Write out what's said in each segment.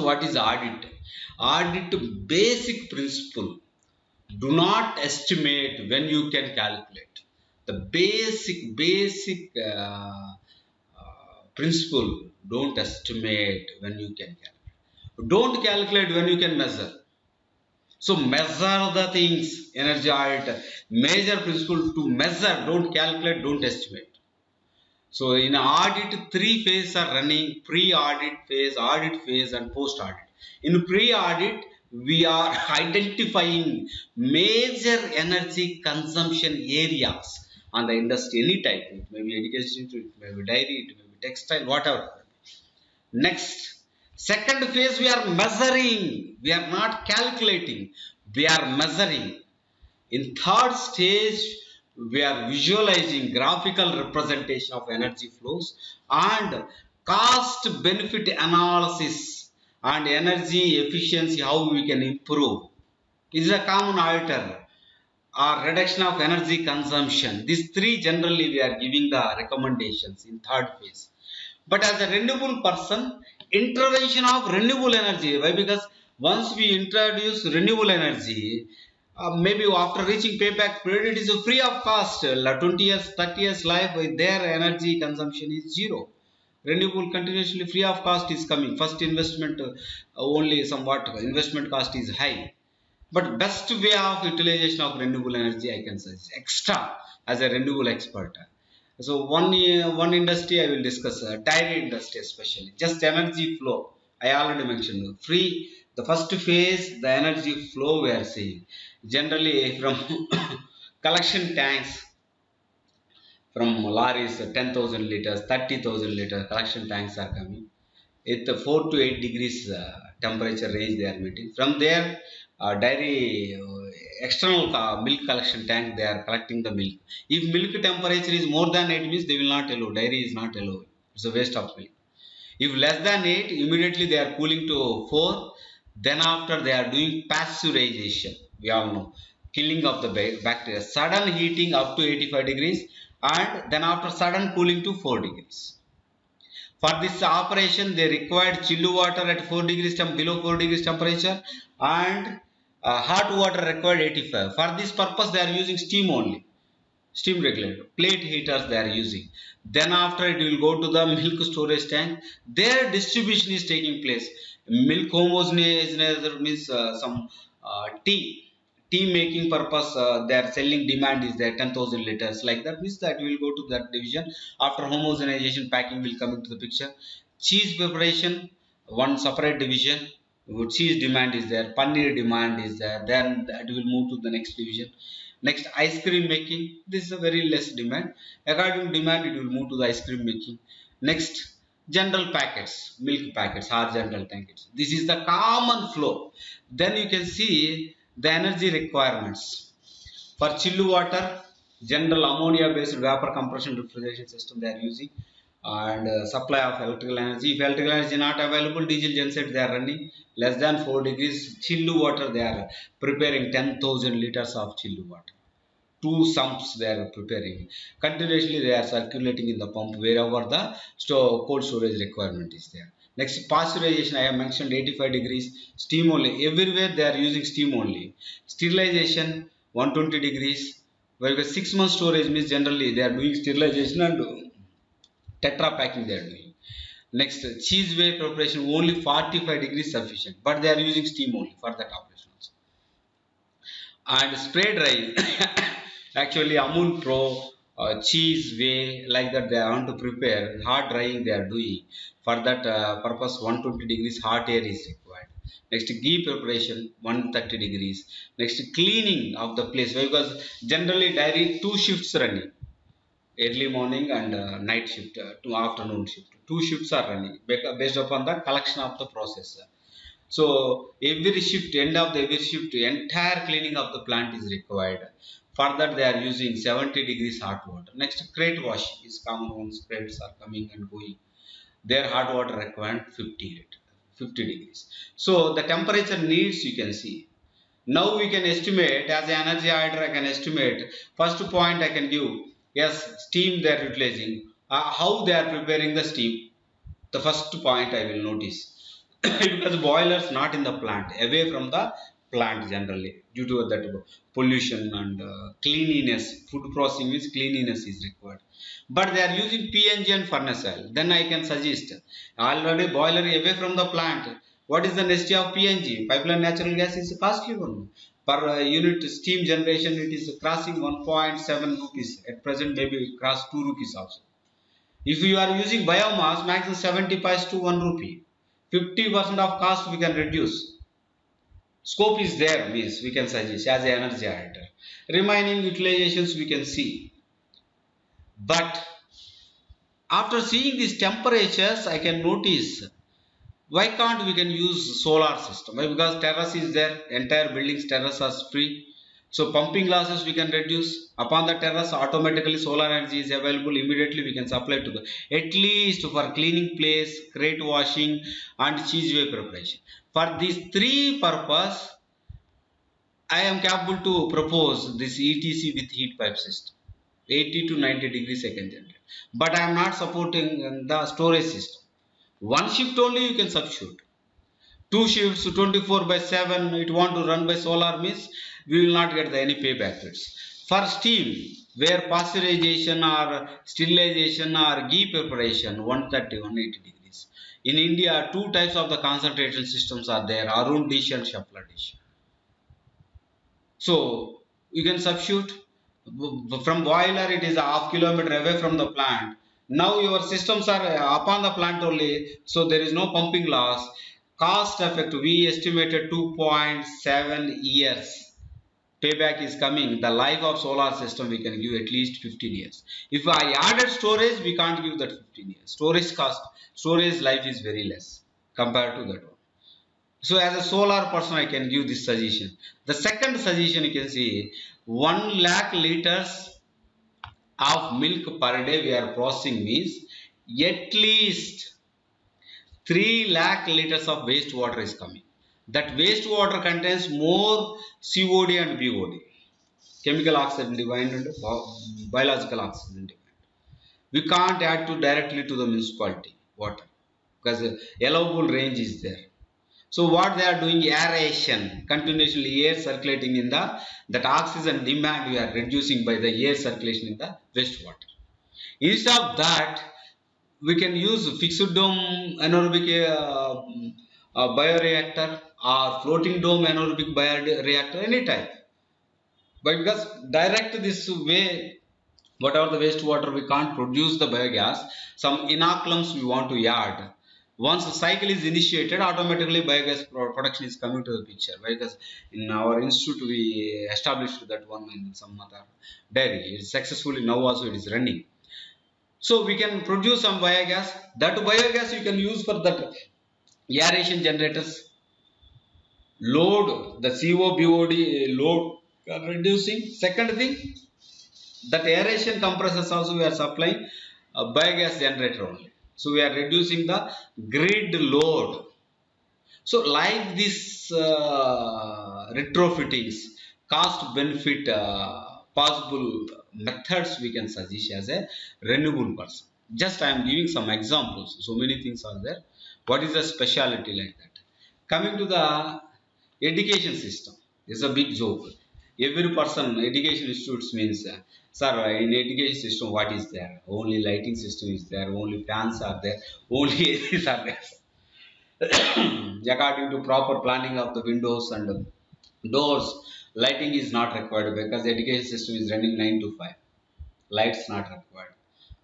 what is audit? Audit basic principle. Do not estimate when you can calculate. The basic principle. Don't estimate when you can calculate. Don't calculate when you can measure. So measure the things, energy audit. Major principle to measure, don't calculate, don't estimate. So in audit, three phases are running: pre-audit phase, and post-audit. In pre-audit, we are identifying major energy consumption areas on the industry, any type. It may be education, it may be dairy, it may be textile, whatever. Next, second phase, we are measuring. We are not calculating. We are measuring. In third stage, we are visualizing graphical representation of energy flows and cost benefit analysis and energy efficiency, how we can improve. This is a common auditor or reduction of energy consumption. These three generally we are giving the recommendations in third phase. But as a renewable person, intervention of renewable energy. Why? Because once we introduce renewable energy, maybe after reaching payback period, it is free of cost. 20 years, 30 years life, their energy consumption is zero. Renewable continuously free of cost is coming. First investment only somewhat investment cost is high. But best way of utilization of renewable energy, I can suggest extra as a renewable expert. So one industry I will discuss, dairy industry especially. Just energy flow. I already mentioned free. The first phase, the energy flow we are seeing. Generally from collection tanks, from lorries, 10,000 liters, 30,000 liters collection tanks are coming. At the 4 to 8 degrees temperature range they are meeting. From there, dairy external milk collection tank, they are collecting the milk. If milk temperature is more than 8 means they will not allow. Dairy is not allowed. It's a waste of milk. If less than 8, immediately they are cooling to 4. Then after they are doing pasteurization. We all know. Killing of the bacteria. Sudden heating up to 85 degrees and then after sudden cooling to 4 degrees. For this operation, they required chilled water at 4 degrees below 4 degrees temperature and hot water required 85. For this purpose, they are using steam only. Steam regulator, plate heaters they are using. Then after it will go to the milk storage tank. Their distribution is taking place. Milk homogenization means some tea making purpose. Their selling demand is there 10,000 liters like that, means that will go to that division. After homogenization, packing will come into the picture. Cheese preparation, one separate division. Cheese demand is there, paneer demand is there, then that will move to the next division. Next, ice cream making, this is a very less demand. According to demand, it will move to the ice cream making. Next, general packets, milk packets, horizontal tanks. This is the common flow. Then you can see the energy requirements. For chilled water, general ammonia based vapor compression refrigeration system they are using, and supply of electrical energy. If electrical energy is not available, diesel genset they are running. Less than 4 degrees chilled water they are preparing 10,000 liters of chilled water. 2 sumps they are preparing. Continuously they are circulating in the pump wherever the cold storage requirement is there. Next, pasteurization, I have mentioned 85 degrees, steam only. Everywhere they are using steam only. Sterilization 120 degrees. Well, 6 months storage means generally they are doing sterilization and tetra packing they are doing. Next, cheese whey preparation only 45 degrees sufficient, but they are using steam only for that operation also. And spray drying, actually Amul Pro, cheese whey like that they want to prepare. Hard drying they are doing. For that purpose 120 degrees hot air is required. Next, ghee preparation 130 degrees. Next, cleaning of the place, because generally dairy 2 shifts running. Early morning and night shift, to afternoon shift. 2 shifts are running based upon the collection of the process. So every shift, end of the every shift, entire cleaning of the plant is required. For that they are using 70 degrees hot water. Next, crate washing is common ones. Crates are coming and going. Their hot water required 50 degrees. So the temperature needs you can see. Now we can estimate, as an energy auditor I can estimate. First point I can give, yes, steam they are utilizing. How they are preparing the steam. The first point I will notice. because boilers not in the plant, away from the plant generally due to that pollution and cleanliness. Food processing means cleanliness is required. But they are using PNG and furnace oil. Then I can suggest already boiler away from the plant. What is the necessity of PNG? Pipeline natural gas is a costly one. Per unit steam generation, it is crossing 1.7 rupees. At present, maybe cross 2 rupees also. If you are using biomass, maximum 70 paise to 1 rupee. 50% of cost we can reduce. Scope is there, means we can suggest as an energy item. Remaining utilizations we can see. But after seeing these temperatures, I can notice why can't we can use solar system? Why? Because terrace is there, entire buildings terrace are free. So pumping losses we can reduce. Upon the terrace, automatically solar energy is available. Immediately we can supply to the, at least for cleaning place, crate washing and cheese whey preparation. For these three purpose, I am capable to propose this ETC with heat pipe system. 80 to 90 degrees second generate. But I am not supporting the storage system. One shift only you can substitute. Two shifts 24 by 7 it want to run by solar means we will not get any payback rates. For steam, where pasteurization or sterilization or ghee preparation 130 180 degrees. In India, two types of the concentration systems are there, Arun dish and Shuffler dish. So you can substitute from boiler, it is a half kilometer away from the plant. Now your systems are upon the plant only, so there is no pumping loss. Cost effect we estimated 2.7 years. Payback is coming. The life of solar system we can give at least 15 years. If I added storage, we can't give that 15 years. Storage cost, storage life is very less compared to that one. So as a solar person, I can give this suggestion. The second suggestion you can see 1 lakh liters of milk per day we are processing means at least 3 lakh liters of wastewater is coming. That wastewater contains more COD and BOD, chemical oxygen divide and biological oxygen divide. We can't add to directly to the municipality water because the allowable range is there. So what they are doing, aeration, continuously air circulating in the, that oxygen demand we are reducing by the air circulation in the wastewater. Instead of that, we can use fixed dome anaerobic bioreactor or floating dome anaerobic bioreactor, any type. But because direct this way, whatever the wastewater we can't produce the biogas, some inoculums we want to add. Once the cycle is initiated, automatically biogas production is coming to the picture. Because in our institute we established that one in some other dairy. It's successfully now also it is running. So we can produce some biogas. That biogas you can use for that aeration generators. Load the COBOD load reducing. Second thing, that aeration compressors also we are supplying a biogas generator only. So we are reducing the grid load. So like this retrofittings, cost benefit possible methods we can suggest as a renewable person. Just I am giving some examples. So many things are there. What is the speciality like that? Coming to the education system, is a big joke. Every person, education institutes means, sir, in education system, what is there? Only lighting system is there, only fans are there, only ACs are there. According to proper planning of the windows and doors, lighting is not required because the education system is running 9 to 5. Lights not required.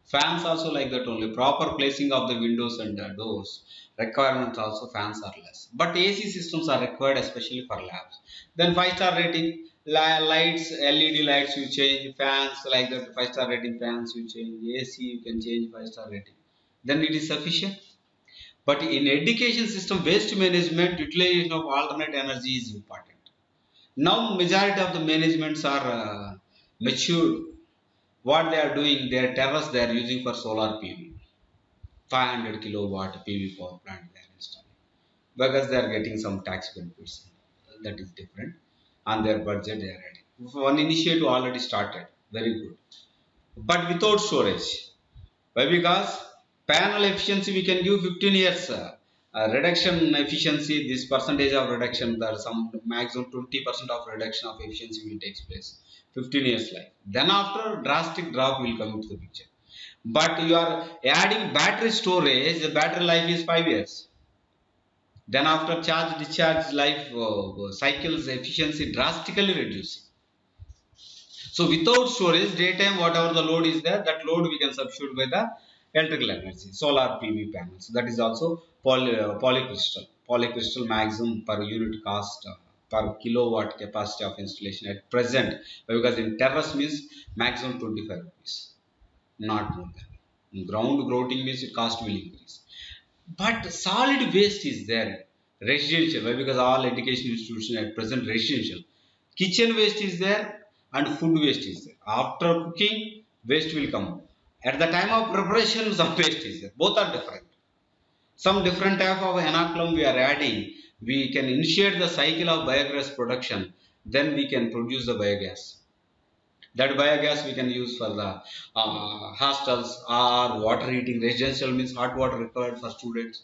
Fans also like that only. Proper placing of the windows and doors. Requirements also fans are less. But AC systems are required especially for labs. Then 5-star rating. Lights, LED lights you change. Fans like that 5-star rating fans you change. AC you can change 5-star rating. Then it is sufficient. But in education system, waste management, utilization of alternate energy is important. Now majority of the managements are mature. What they are doing, their terrace they are using for solar PV. 500 kilowatt PV power plant they are installing. Because they are getting some tax benefits. That is different. On their budget they are adding. One initiative already started. Very good. But without storage. Why? Because panel efficiency we can give 15 years Reduction efficiency, this percentage of reduction, there are some maximum 20% of reduction of efficiency will takes place. 15 years life. Then after drastic drop will come into the picture. But you are adding battery storage, the battery life is 5 years. Then after charge discharge life cycles efficiency drastically reducing. So without storage, daytime whatever the load is there, that load we can substitute by the electrical energy, solar PV panels. That is also polycrystal. Polycrystal maximum per unit cost per kilowatt capacity of installation at present, because in terrace means maximum 25 rupees, not more than. In ground grouting means it cost will increase. But solid waste is there, residential. Why? Because all education institutions at present residential. Kitchen waste is there and food waste is there. After cooking, waste will come. At the time of preparation, some waste is there. Both are different. Some different type of inoculum we are adding. We can initiate the cycle of biogas production. Then we can produce the biogas. That biogas we can use for the hostels or water heating. Residential means hot water required for students.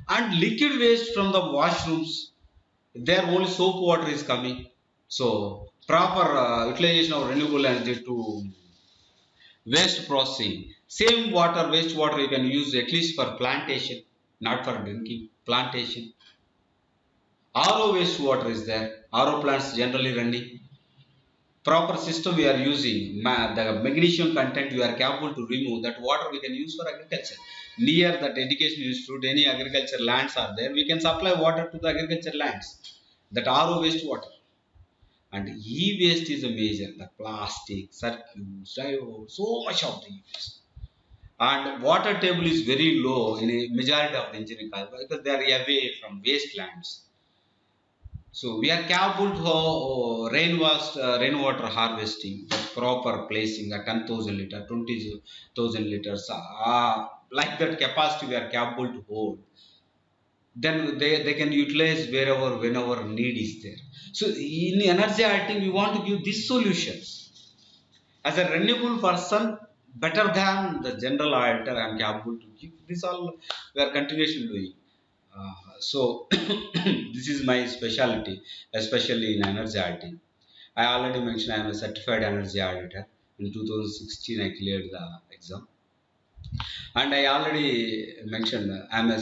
And liquid waste from the washrooms, there only soap water is coming. So proper utilization of renewable energy to waste processing. Same water, wastewater you can use at least for plantation, not for drinking. Plantation. RO wastewater is there. RO plants generally running. Proper system we are using. The magnesium content we are capable to remove. That water we can use for agriculture. Near that education institute, any agriculture lands are there, we can supply water to the agriculture lands. That RO wastewater. And e-waste is a major, the plastic, circuits, diodes, so much of the e-waste. And water table is very low in a majority of the engineering colleges because they are away from wastelands. So we are capable to rainwater harvesting, the proper placing, a 10,000 liter, 20,000 liters, like that capacity we are capable to hold. Then they can utilize wherever, whenever need is there. So in energy I think we want to give these solutions. As a renewable person, better than the general alter I am capable to give. This all we are continuously doing. So this is my specialty, especially in energy auditing. I already mentioned I am a certified energy auditor. In 2016, I cleared the exam, and I already mentioned I am a